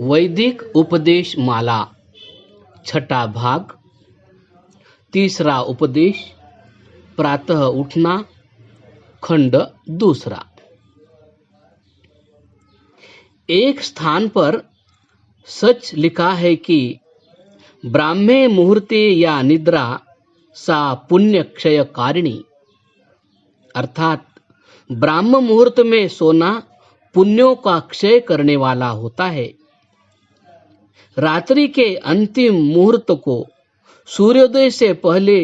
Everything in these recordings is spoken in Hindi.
वैदिक उपदेश माला छठा भाग। तीसरा उपदेश प्रातः उठना, खंड दूसरा। एक स्थान पर सच लिखा है कि ब्राह्मे मुहूर्ते या निद्रा सा पुण्य क्षय कारिणी, अर्थात ब्राह्म मुहूर्त में सोना पुण्यों का क्षय करने वाला होता है। रात्रि के अंतिम मुहूर्त को सूर्योदय से पहले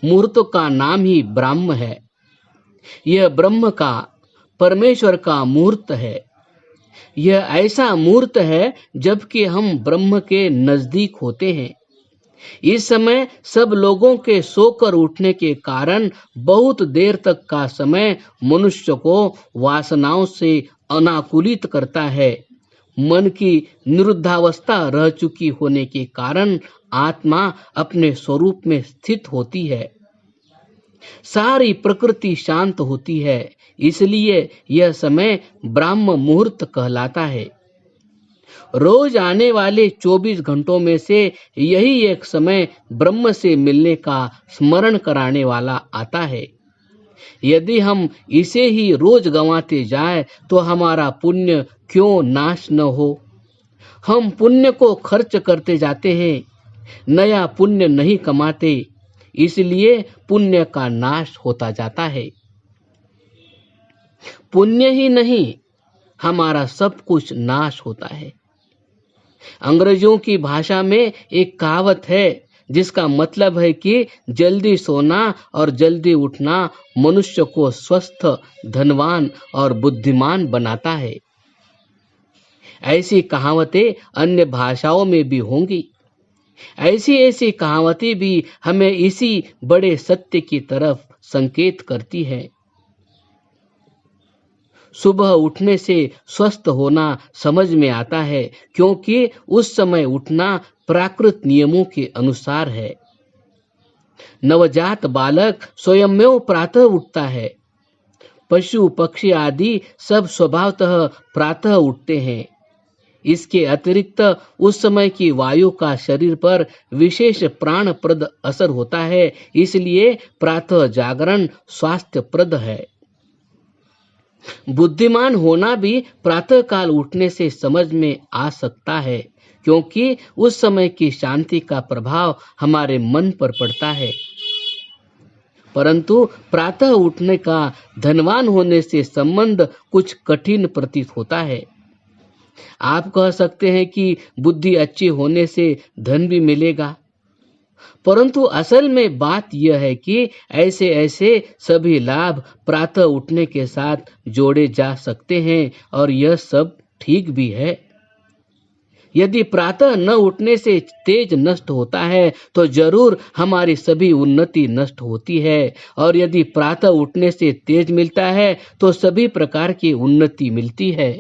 मुहूर्त का नाम ही ब्राह्म है। यह ब्रह्म का, परमेश्वर का मुहूर्त है। यह ऐसा मुहूर्त है जबकि हम ब्रह्म के नजदीक होते हैं। इस समय सब लोगों के सोकर उठने के कारण बहुत देर तक का समय मनुष्य को वासनाओं से अनाकुलित करता है। मन की निरुद्धावस्था रह चुकी होने के कारण आत्मा अपने स्वरूप में स्थित होती है। सारी प्रकृति शांत होती है, इसलिए यह समय ब्राह्म मुहूर्त कहलाता है। रोज आने वाले 24 घंटों में से यही एक समय ब्रह्म से मिलने का स्मरण कराने वाला आता है। यदि हम इसे ही रोज गंवाते जाएं तो हमारा पुण्य क्यों नाश न हो। हम पुण्य को खर्च करते जाते हैं, नया पुण्य नहीं कमाते, इसलिए पुण्य का नाश होता जाता है। पुण्य ही नहीं, हमारा सब कुछ नाश होता है। अंग्रेजों की भाषा में एक कहावत है जिसका मतलब है कि जल्दी सोना और जल्दी उठना मनुष्य को स्वस्थ, धनवान और बुद्धिमान बनाता है। ऐसी कहावतें अन्य भाषाओं में भी होंगी। ऐसी कहावतें भी हमें इसी बड़े सत्य की तरफ संकेत करती है। सुबह उठने से स्वस्थ होना समझ में आता है, क्योंकि उस समय उठना प्राकृत नियमों के अनुसार है। नवजात बालक स्वयमेव प्रातः उठता है। पशु पक्षी आदि सब स्वभावतः प्रातः उठते हैं। इसके अतिरिक्त उस समय की वायु का शरीर पर विशेष प्राणप्रद असर होता है, इसलिए प्रातः जागरण स्वास्थ्यप्रद है। बुद्धिमान होना भी प्रातः काल उठने से समझ में आ सकता है, क्योंकि उस समय की शांति का प्रभाव हमारे मन पर पड़ता है। परंतु प्रातः उठने का धनवान होने से संबंध कुछ कठिन प्रतीत होता है। आप कह सकते हैं कि बुद्धि अच्छी होने से धन भी मिलेगा, परंतु असल में बात यह है कि ऐसे सभी लाभ प्रातः उठने के साथ जोड़े जा सकते हैं, और यह सब ठीक भी है। यदि प्रातः न उठने से तेज नष्ट होता है तो जरूर हमारी सभी उन्नति नष्ट होती है, और यदि प्रातः उठने से तेज मिलता है तो सभी प्रकार की उन्नति मिलती है।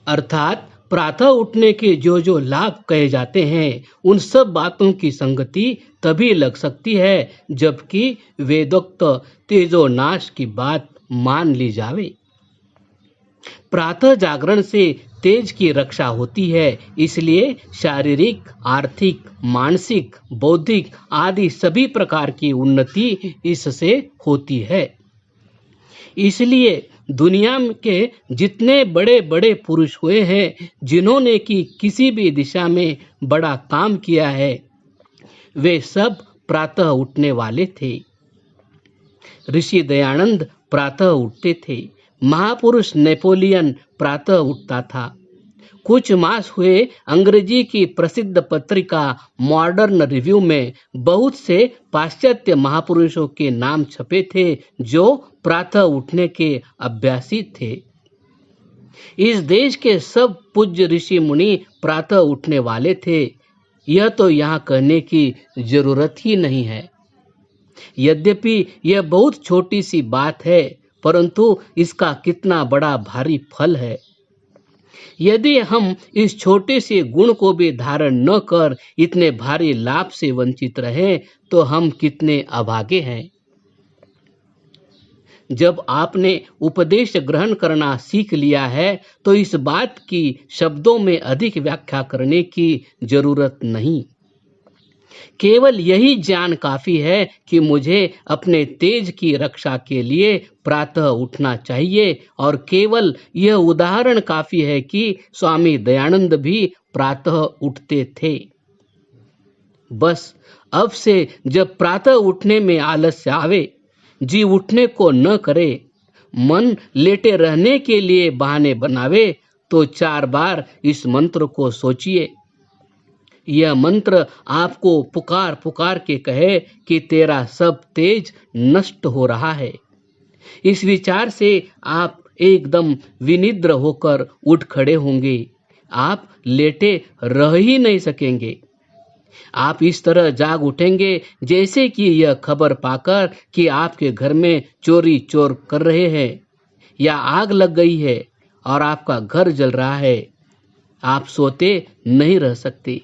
अर्थात प्रातः उठने के जो लाभ कहे जाते हैं, उन सब बातों की संगति तभी लग सकती है जबकि वेदोक्त तेजोनाश की बात मान ली जावे। प्रातः जागरण से तेज की रक्षा होती है, इसलिए शारीरिक, आर्थिक, मानसिक, बौद्धिक आदि सभी प्रकार की उन्नति इससे होती है। इसलिए दुनिया के जितने बड़े बड़े पुरुष हुए हैं, जिन्होंने कि किसी भी दिशा में बड़ा काम किया है, वे सब प्रातः उठने वाले थे। ऋषि दयानंद प्रातः उठते थे। महापुरुष नेपोलियन प्रातः उठता था। कुछ मास हुए अंग्रेजी की प्रसिद्ध पत्रिका मॉडर्न रिव्यू में बहुत से पाश्चात्य महापुरुषों के नाम छपे थे जो प्रातः उठने के अभ्यासी थे। इस देश के सब पूज्य ऋषि मुनि प्रातः उठने वाले थे, यह तो यहाँ कहने की जरूरत ही नहीं है। यद्यपि यह बहुत छोटी सी बात है, परंतु इसका कितना बड़ा भारी फल है। यदि हम इस छोटे से गुण को भी धारण न कर इतने भारी लाभ से वंचित रहे तो हम कितने अभागे हैं। जब आपने उपदेश ग्रहण करना सीख लिया है तो इस बात की शब्दों में अधिक व्याख्या करने की जरूरत नहीं। केवल यही ज्ञान काफी है कि मुझे अपने तेज की रक्षा के लिए प्रातः उठना चाहिए, और केवल यह उदाहरण काफी है कि स्वामी दयानंद भी प्रातः उठते थे। बस अब से जब प्रातः उठने में आलस्य आवे, जी उठने को न करे, मन लेटे रहने के लिए बहाने बनावे, तो 4 बार इस मंत्र को सोचिए। यह मंत्र आपको पुकार पुकार के कहे कि तेरा सब तेज नष्ट हो रहा है। इस विचार से आप एकदम विनिद्र होकर उठ खड़े होंगे। आप लेटे रह ही नहीं सकेंगे। आप इस तरह जाग उठेंगे जैसे कि यह खबर पाकर कि आपके घर में चोरी चोर कर रहे हैं या आग लग गई है और आपका घर जल रहा है। आप सोते नहीं रह सकते।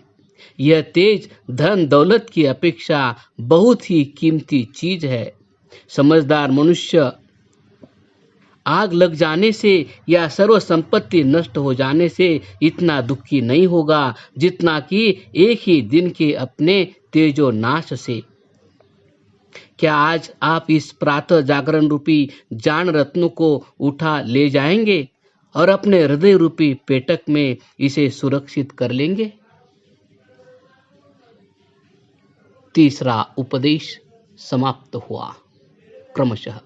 यह तेज धन दौलत की अपेक्षा बहुत ही कीमती चीज है। समझदार मनुष्य आग लग जाने से या सर्व संपत्ति नष्ट हो जाने से इतना दुखी नहीं होगा जितना कि एक ही दिन के अपने तेजो नाश से। क्या आज आप इस प्रातः जागरण रूपी ज्ञान रत्न को उठा ले जाएंगे और अपने हृदय रूपी पेटक में इसे सुरक्षित कर लेंगे? तीसरा उपदेश समाप्त हुआ। क्रमशः